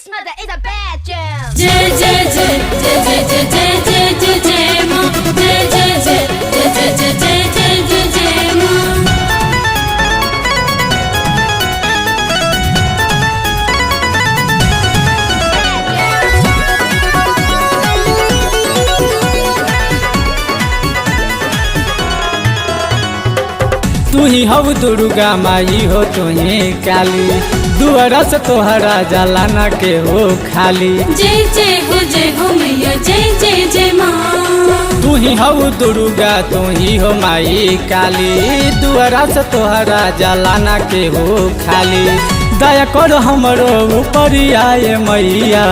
This mother is a bad jam. J J J J J J J J J J Ma J J J J J J J J J Ma तू ही हव दुर्गा माई हो तू ही काली दुआरा से तोहरा जाला ना के हो खाली। जय हो मैया जय माँ। तू ही हव दुर्गा तू ही हो माई काली दुआरा से तोहरा जाला ना के हो खाली। दया कर हमरो ऊपर आए मैया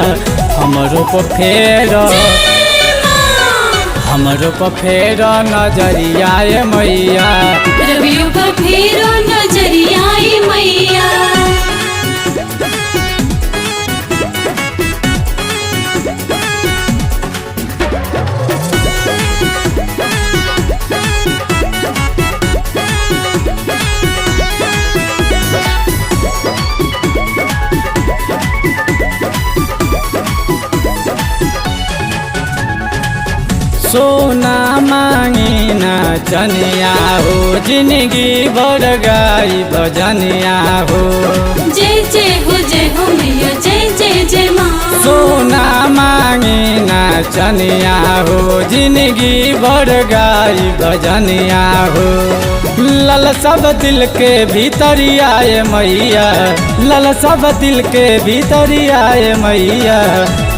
हमरो को फेर हमरो को फेर नजरिया मैया रवियों पर फेरो नजरिया मैया। सोना मांगी ना चनिया हो जिंदगी भर गाई भजनिया हो। जय हो मैया जय माँ। सोना मांगी ना चनिया हो जिंदगी भर गाई भजनिया हो। लल सब दिल के भीतर आए मैया लल सब दिल के भीतर आए मैया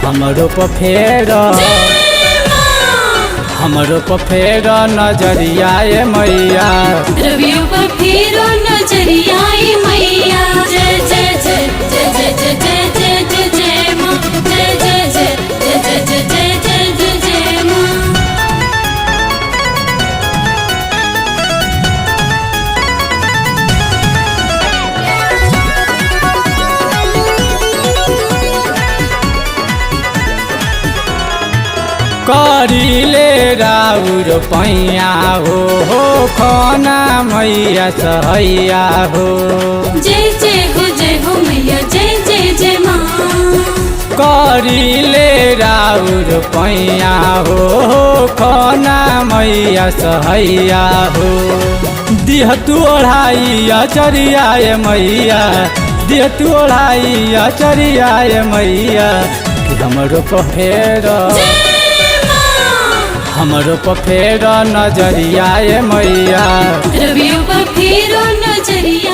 हमरो को फेर हमरो को फेर नजरिया मैया रवियों पर फेरो नजरिया मैया। जय जय जय जय जय जय जय जय जय जय माँ जय जय जय जय जय जय जय जय जय जय माँ। करीले राउर पैया हो खाना मैया सहैया हो। जय हो मैया जय माँ। करीले राउर पैया हो खाना मैया सहैया हो। दिह तू ओढ़ाई अचरिया मैया दिह तू ओढ़ाई अचरिया मैया कि हमरो को फेर हमरो को फेर नजरिया मैया रवियों पर फेरो नजरिया।